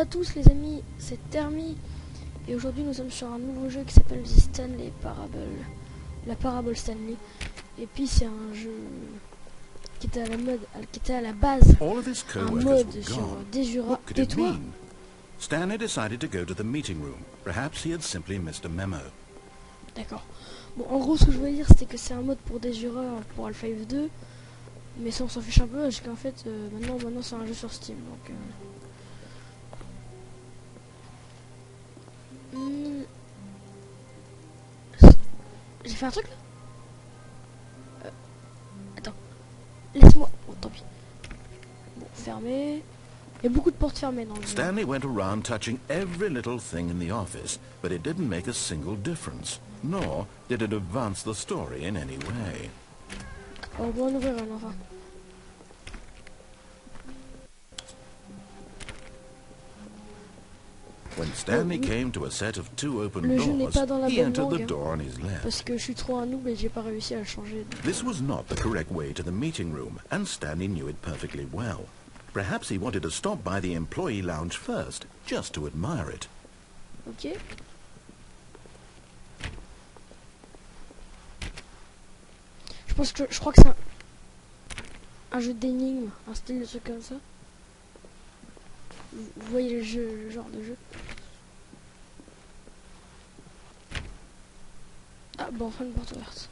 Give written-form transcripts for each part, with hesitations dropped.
à tous les amis, c'est Termi et aujourd'hui nous sommes sur un nouveau jeu qui s'appelle The Stanley Parable, la parabole Stanley. Et puis c'est un jeu qui était à la base un mode sur Desura. Et toi? Stanley decided to go to the meeting room. Perhaps he had simply missed a memo. D'accord. Bon, en gros, ce que je voulais dire, c'était que c'est un mode pour Desura pour Alpha F2. Mais ça, on s'en fiche un peu, parce qu'en fait, maintenant c'est un jeu sur Steam. Donc, j'ai fait un truc là. Attends. Laisse-moi. Bon, tant pis. Bon, fermé. Il y a beaucoup de portes fermées dans le jeu. Stanley went around touching every little thing in the office, but it didn't make a single difference, nor did it advance the story in any way. On va en ouvrir un enfin. When Stanley came to a set of two open Le jeu n'est doors, pas dans la he bonne entered the langue, door on his left. Parce que je suis trop un noob et j'ai pas réussi à le changer. This was not the correct way to the meeting room, and Stanley knew it perfectly well. Perhaps he wanted to stop by the employee lounge first, just to admire it. Ok. Je crois que c'est un jeu d'énigmes, un style de truc comme ça. Vous voyez le genre de jeu. Ah bon, enfin une porte ouverte.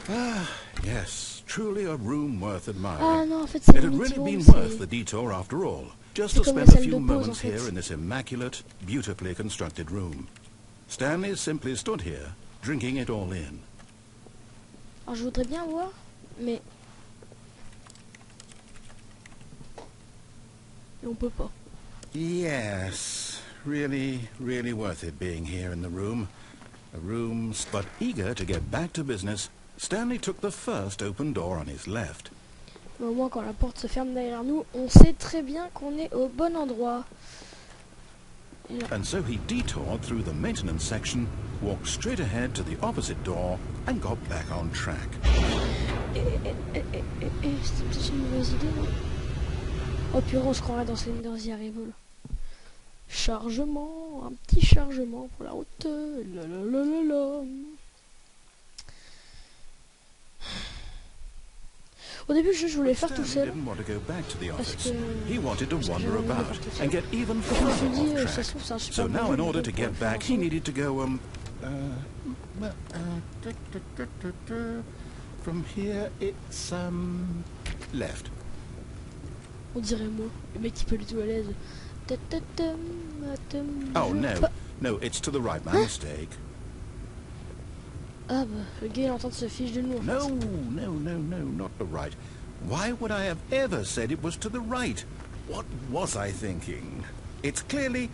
Ah, yes, truly a room worth admiring. Ah non, en fait c'est It had really been worth the detour after all, just to spend a few moments here in this immaculate, beautifully constructed room. Stanley simply stood here, drinking it all in. Alors je voudrais bien voir, mais on peut pas. Yes, really worth it being here in the room. A room, but eager to get back to business, Stanley took the first open door on his left. Mais au moins quand la porte se ferme derrière nous, on sait très bien qu'on est au bon endroit. And so he detoured through the maintenance section, walked straight ahead to the opposite door, and got back on track. C'était peut-être une mauvaise idée, non? Oh purée, on se croirait dans Slender's Arrival. Chargement, un petit chargement pour la route. Lalalala. Au début, je voulais le faire tout seul. Parce que he wanted to wander about and get even je me suis dit, further ça off se trouve, c'est un track. super So now, bon in jeu, order to donc, get back, he needed to go from here. It's left. On dirait moi, le mec qui peut le tout à l'aise. Oh no, it's to the right. My mistake. Ah bah, le gars il est en train de se fiche de nous. En No, fait. not the right. Why would I have ever said it was to the right? What was I thinking? It's clearly...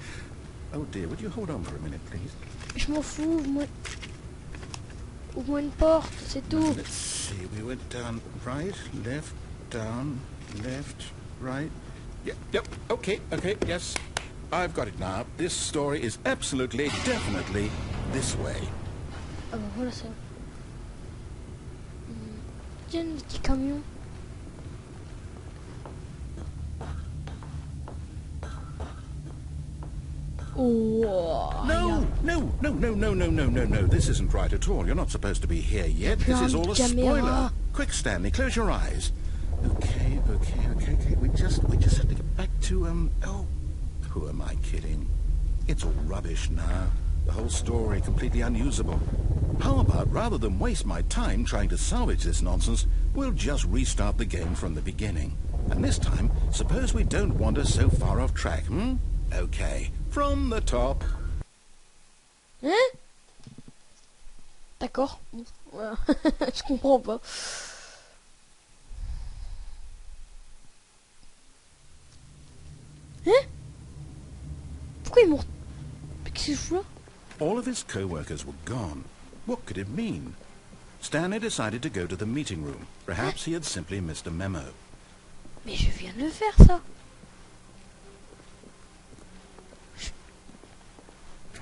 Oh dear, would you hold on for a minute, please? Je m'en fous, ouvre-moi une porte, c'est tout. Let's see, we went down right, left, right. Yep, okay, yes. I've got it now. This story is absolutely, definitely this way. Ah bah voilà ça. Tiens, le petit camion. Oh, No. This isn't right at all. You're not supposed to be here yet. This is all a spoiler. Quick, Stanley, close your eyes. Okay. We just have to get back to, oh, who am I kidding? It's all rubbish now. The whole story completely unusable. How about, rather than waste my time trying to salvage this nonsense, we'll just restart the game from the beginning. And this time, suppose we don't wander so far off track, Okay, from the top. Hein? D'accord. Bon, voilà. Je comprends pas. Hein? Pourquoi ils m'ont... Qu'est-ce que je fous là? All of his co-workers were gone. What could it mean? Stanley decided to go to the meeting room. Perhaps he had simply missed a memo. Mais je viens de le faire, ça.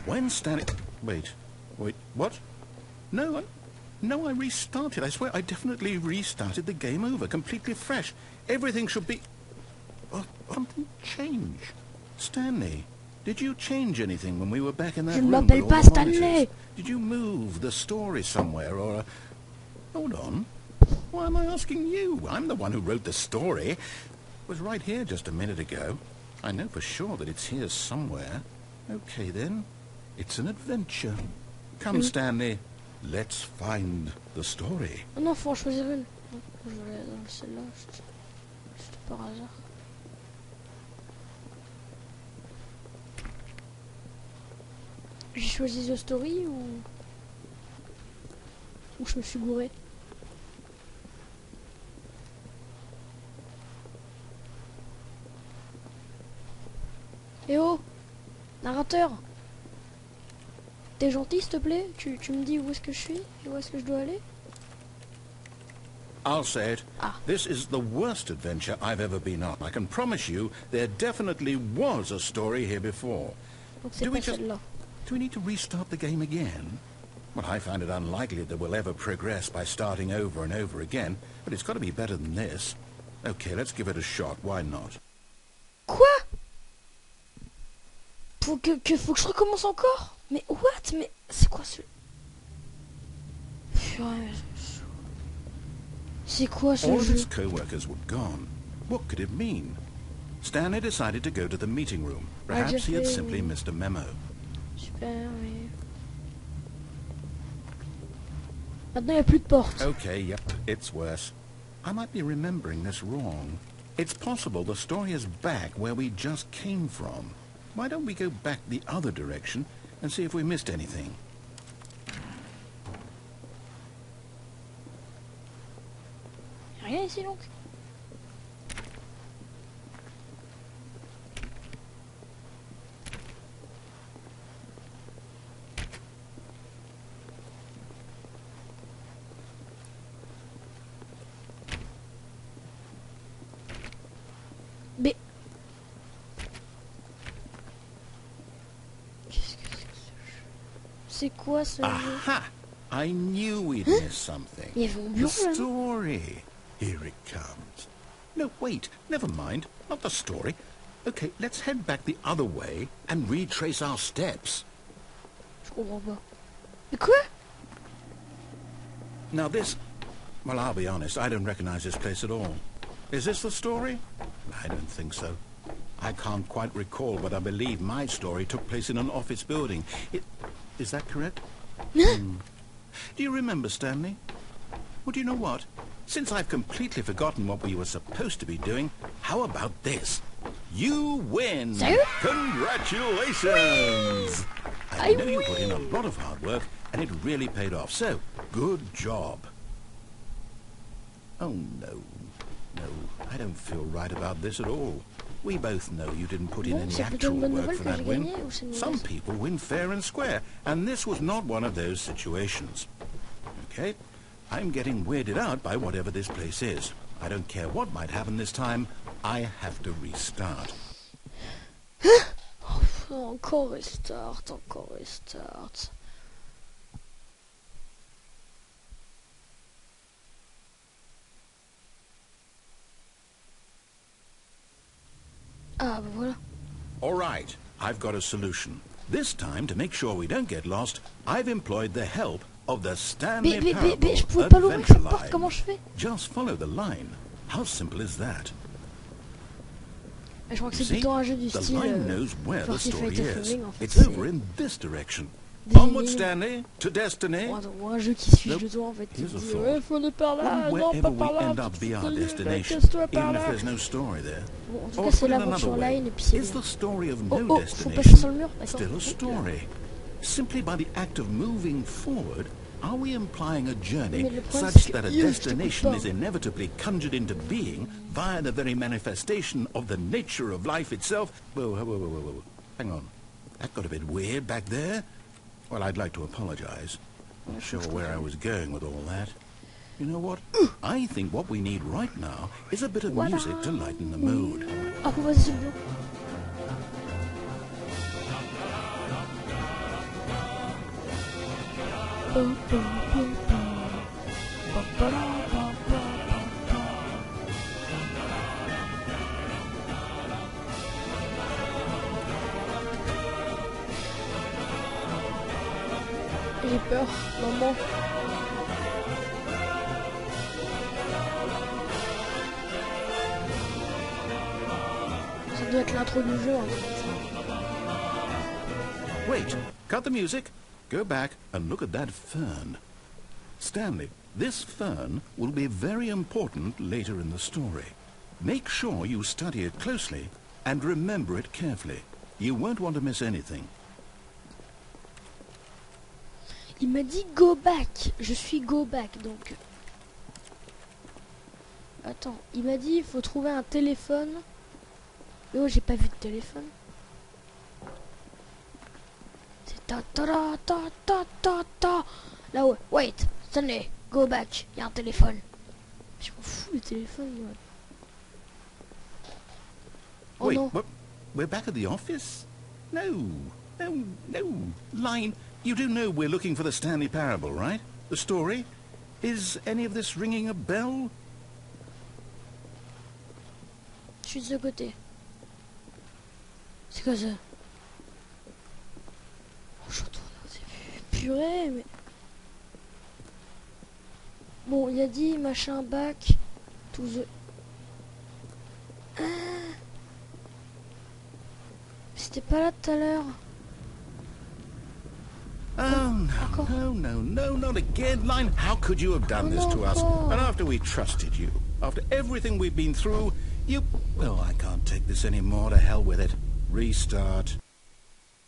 When Stanley... Wait, what? No, I restarted. I swear I definitely restarted the game over, completely fresh. Everything should be... something change. Stanley, did you change anything when we were back in that Je ne room m'appelle with all pas the Stanley. monitors? Did you move the story somewhere or... Hold on. Why am I asking you? I'm the one who wrote the story. It was right here just a minute ago. I know for sure that it's here somewhere. Okay, then. It's an adventure. Come, Stanley. Let's find the story. Oh non, faut en choisir une. Non, je vais aller dans celle-là, juste par hasard. J'ai choisi The Story ou je me suis gouré? Eh oh, narrateur, t'es gentil s'il te plaît, tu me dis où est-ce que je suis et où est-ce que je dois aller? I'll say it. Ah. This is the worst adventure I've ever been on. I can promise you there definitely was a story here before. Donc c'est Do pas we just- celle-là. Do we need to restart the game again? Well, I find it unlikely that we'll ever progress by starting over and over again, but it's got to be better than this. Okay, let's give it a shot. Why not? Quoi? Faut que je recommence encore? Mais what? Mais c'est quoi ce... C'est quoi ce All of jeu? his co-workers were gone. What could it mean? Stanley decided to go to the meeting room. Perhaps he had simply missed a memo. Super, oui. Maintenant, il n'y a plus de porte. Okay, yep, it's worse. I might be remembering this wrong. It's possible the story is back where we just came from. Why don't we go back the other direction and see if we missed anything? Rien ici donc. Mais... Qu'est-ce que c'est que ce jeu? C'est quoi ce jeu? Aha! I knew we'd missed something. Il y avait un The bureau là. story. Here it comes. No, wait, never mind. Not the story. Okay, let's head back the other way and retrace our steps. Je comprends pas. Mais quoi? Now this... Well, I'll be honest, I don't recognize this place at all. Is this the story? I don't think so. I can't quite recall, but I believe my story took place in an office building. Is that correct? Do you remember, Stanley? Well, do you know what? Since I've completely forgotten what we were supposed to be doing, how about this? You win! Sérieux? Congratulations! I I know you put in a win! lot of hard work, and it really paid off, so good job. Oh, no. No, I don't feel right about this at all. We both know you didn't put in Bon, any c'est plutôt actual une bonne work nouvelle for que that j'ai win. gagné ou c'est une Some mauvaise? people win fair and square, and this was not one of those situations. Okay? I'm getting weirded out by whatever this place is. I don't care what might happen this time. I have to restart. Encore restart, encore restart. Ah, bah voilà. All right, I've got a solution. This time, to make sure we don't get lost, I've employed the help of the Stanley Mais je pouvais Parable pas l'ouvrir Adventure cette porte, Line. comment je fais? Just follow the line. How simple is that? Je crois que c'est See, plutôt un jeu du the style line knows where the Forty story Fated is. Living, en fait, It's c'est over in this direction. des Onward, énigmes. Stanley, to destiny. Ou un jeu qui suit Nope. de toi en fait, qui Here's a dit thought. ouais, faut aller par là, Wouldn't non pas wherever par we là, end up be our destination, casse-toi par even if là. there's no story there? Bon, en tout Or cas put c'est it l'aventure another way, line et puis c'est is bien. the story of Oh, no oh, faut passer destination sur le mur, d'accord. still a story? Simply by the act of moving forward, are we implying a journey Mais le problème, such c'est que that a je t'écoute destination pas. is inevitably conjured into being via the very manifestation of the nature of life itself? Whoa. Hang on. That got a bit weird back there. Well, I'd like to apologize. Not sure where I was going with all that. You know what? I think what we need right now is a bit of music to lighten the mood. Ah, faut passer sur le mur. Pum, pum, pum, pum. Pum, pum, pum, pum, pum, pum. peur, maman. Ça doit être l'intro du jeu en fait. Wait, cut the music. Go back and look at that fern. Stanley, this fern will be very important later in the story. Make sure you study it closely and remember it carefully. You won't want to miss anything. Il m'a dit go back. Je suis go back donc. Attends, il m'a dit il faut trouver un téléphone. Mais oh, j'ai pas vu de téléphone. C'est ta ta ta ta ta ta. Là ouais. Wait, Stanley, go back. Il y a un téléphone. Je m'en fous le téléphone moi. Oh Wait, non. what? We're back at the office? No. Line, you do know we're looking for the Stanley Parable, right? The story? Is any of this ringing a bell? Je suis de ce côté. C'est quoi ça? Oh, je retourne, c'est purée, mais... Bon, il a dit machin back to the... Ah. C'était pas là tout à l'heure. Oh, no, not again. Line, how could you have done this to us? And after we trusted you, after everything we've been through, you... Well, I can't take this anymore. To hell with it. Restart.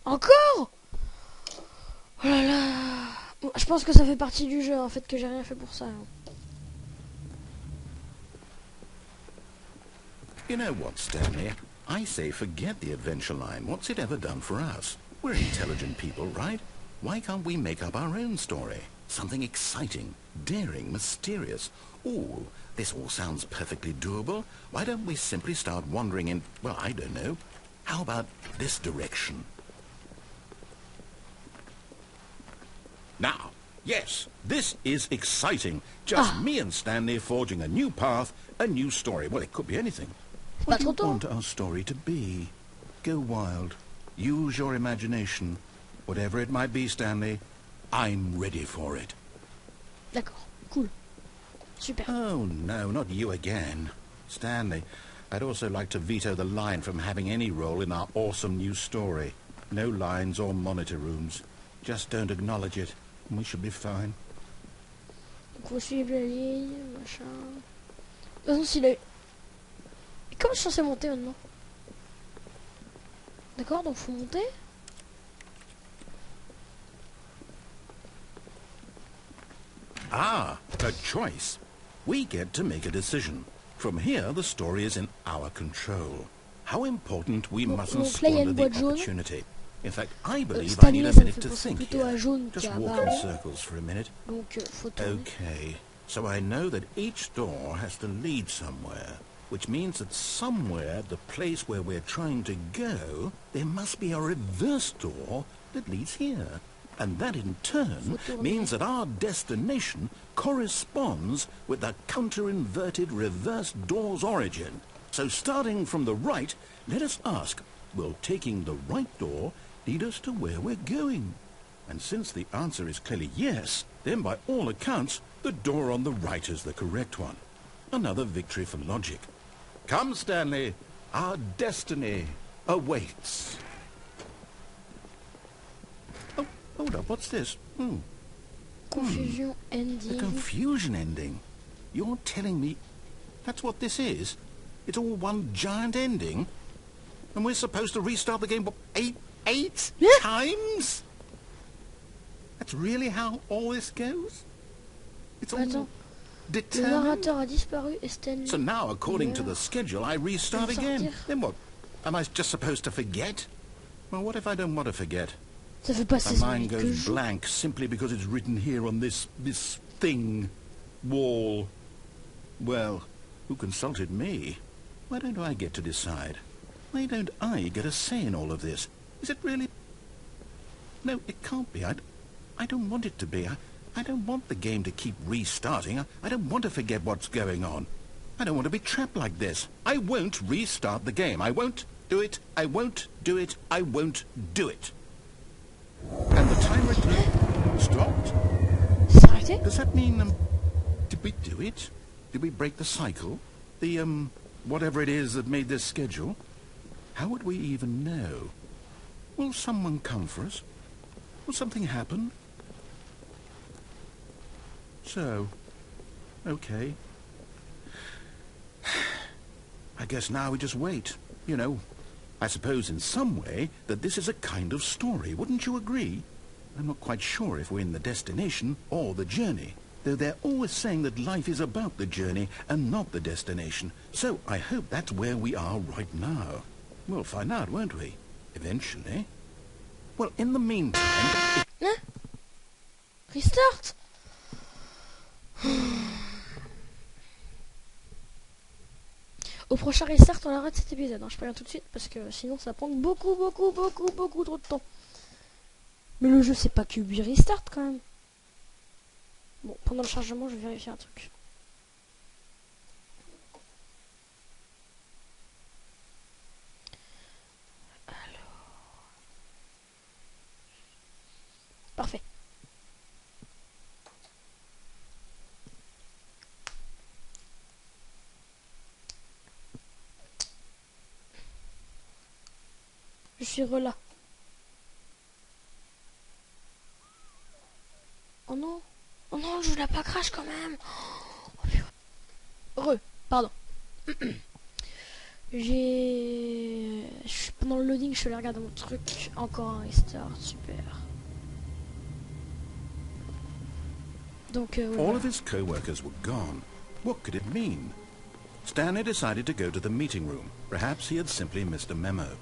Encore? Oh là là. Je pense que ça fait partie du jeu, en fait, que j'ai rien fait pour ça. You know what, Stanley? I say forget the adventure line. What's it ever done for us? We're intelligent people, right? Why can't we make up our own story? Something exciting, daring, mysterious. Ooh, this all sounds perfectly doable. Why don't we simply start wandering in, well, I don't know. How about this direction? Now, yes, this is exciting. Just me and Stanley forging a new path, a new story. Well, it could be anything. What do you want our story to be? Go wild. Use your imagination. Whatever it might be, Stanley, I'm ready for it. D'accord, cool. Super. Oh, no, not you again. Stanley, I'd also like to veto the line from having any role in our awesome new story. No lines or monitor rooms. Just don't acknowledge it, and we should be fine. Donc, faut suivre la ligne, machin... De toute façon, s'il a... Et comment je suis censé monter maintenant? D'accord, donc faut monter. Ah, a choice. We get to make a decision. From here, the story is in our control. How important we mustn't squander the opportunity. In fact, I believe I need a minute to think here. Just walk in circles for a minute. Okay, so I know that each door has to lead somewhere, which means that somewhere, the place where we're trying to go, there must be a reverse door that leads here. And that in turn means that our destination corresponds with the counter-inverted reverse door's origin. So starting from the right, let us ask, will taking the right door lead us to where we're going? And since the answer is clearly yes, then by all accounts, the door on the right is the correct one. Another victory for logic. Come, Stanley, our destiny awaits. Oh, hold up, what's this? Confusion ending. A confusion ending? You're telling me that's what this is? It's all one giant ending? And we're supposed to restart the game, what, eight times? That's really how all this goes? It's all determined? Le narrateur a disparu et Stanley... So now, according to the schedule, I restart again. Then what? Am I just supposed to forget? Well, what if I don't want to forget? Ça fait pas My mind goes blank simply because it's written here on this thing, wall. Well, who consulted me? Why don't I get to decide? Why don't I get a say in all of this? Is it really... No, it can't be. I don't want it to be. I don't want the game to keep restarting. I don't want to forget what's going on. I don't want to be trapped like this. I won't restart the game. I won't do it. I won't do it. I won't do it. And the timer... stopped. C'est arrêté? Does that mean, did we do it? Did we break the cycle? The, whatever it is that made this schedule? How would we even know? Will someone come for us? Will something happen? So, okay. I guess now we just wait, you know. I suppose in some way that this is a kind of story, wouldn't you agree? I'm not quite sure if we're in the destination or the journey, though they're always saying that life is about the journey and not the destination. So I hope that's where we are right now. We'll find out, won't we? Eventually. Well, in the meantime... Hein? Restart? Au prochain restart, on arrête cet épisode. Je préviens tout de suite parce que sinon ça va prendre beaucoup trop de temps. Mais le jeu c'est pas que 8 restart quand même. Bon, pendant le chargement, je vais vérifier un truc. Alors. Parfait. Je suis là. Oh non. Oh non, je l'ai pas crash quand même. Oh, pardon. Pendant le loading, je suis allé regarder mon truc. Encore un restart, super. Donc, All of his co-workers were gone. What could it mean? Stanley decided to go to the meeting room. Perhaps he had simply missed a memo.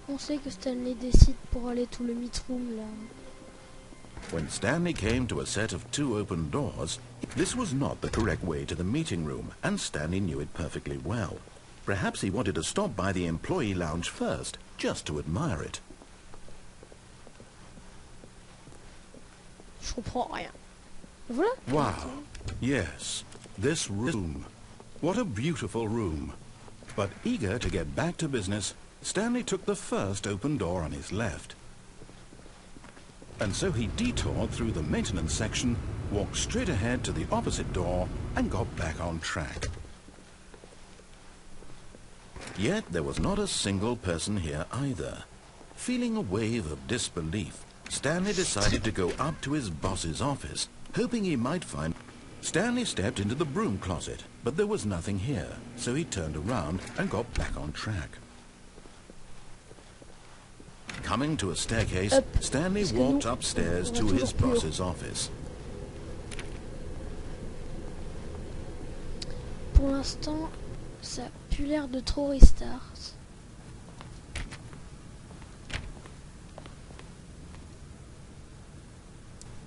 On sait que Stanley décide pour aller tout le meet-room là. When Stanley came to a set of 2 open doors, this was not the correct way to the meeting room, and Stanley knew it perfectly well. Perhaps he wanted to stop by the employee lounge first, just to admire it. Je comprends rien. Voilà. Wow. Yes, this room. What a beautiful room. But eager to get back to business, Stanley took the first open door on his left. And so he detoured through the maintenance section, walked straight ahead to the opposite door, and got back on track. Yet there was not a single person here either. Feeling a wave of disbelief, Stanley decided to go up to his boss's office, hoping he might find... Stanley stepped into the broom closet, but there was nothing here, so he turned around and got back on track. Coming to a staircase, Stanley walked upstairs to his boss's office. Pour l'instant, ça a plus l'air de trop restart.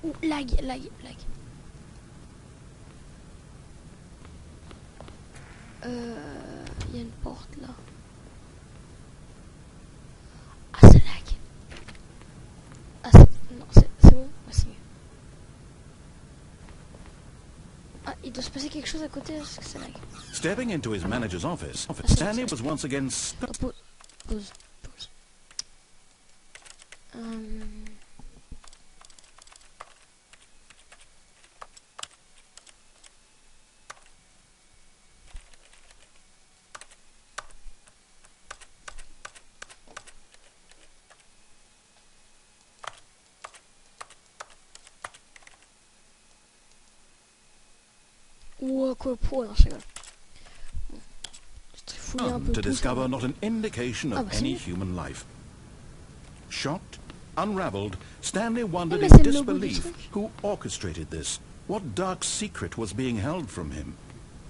Ouh, lag. Il y a une porte là. Ah, c'est lag. Ah, non, c'est bon. Ah, c'est mieux. Ah, il doit se passer quelque chose à côté parce que c'est lag. Stepping into his manager's office, Stanley was once again stuck. Oh, pause. Ouah, quoi, non, je rigole. Je trifouille un peu To tout, discover not an indication of bah, any c'est human life. Shocked, unraveled, Stanley wondered mais in c'est le logo du disbelief truc. who orchestrated this. What dark secret was being held from him?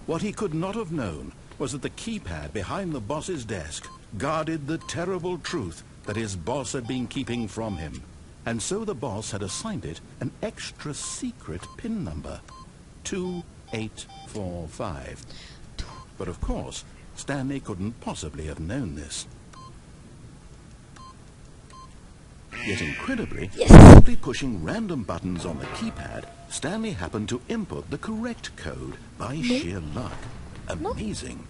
What he could not have known was that the keypad behind the boss's desk guarded the terrible truth that his boss had been keeping from him. And so the boss had assigned it an extra secret PIN number. 2845. But of course, Stanley couldn't possibly have known this. Yet incredibly, simply pushing random buttons on the keypad, Stanley happened to input the correct code by sheer luck. Amazing.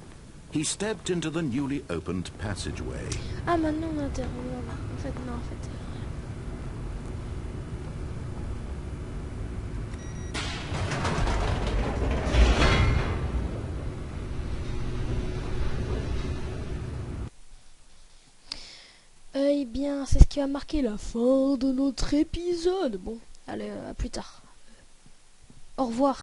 He stepped into the newly opened passageway. Ah, maintenant on a en fait, non, en fait. Eh bien, c'est ce qui va marquer la fin de notre épisode. Bon, allez, à plus tard. Au revoir.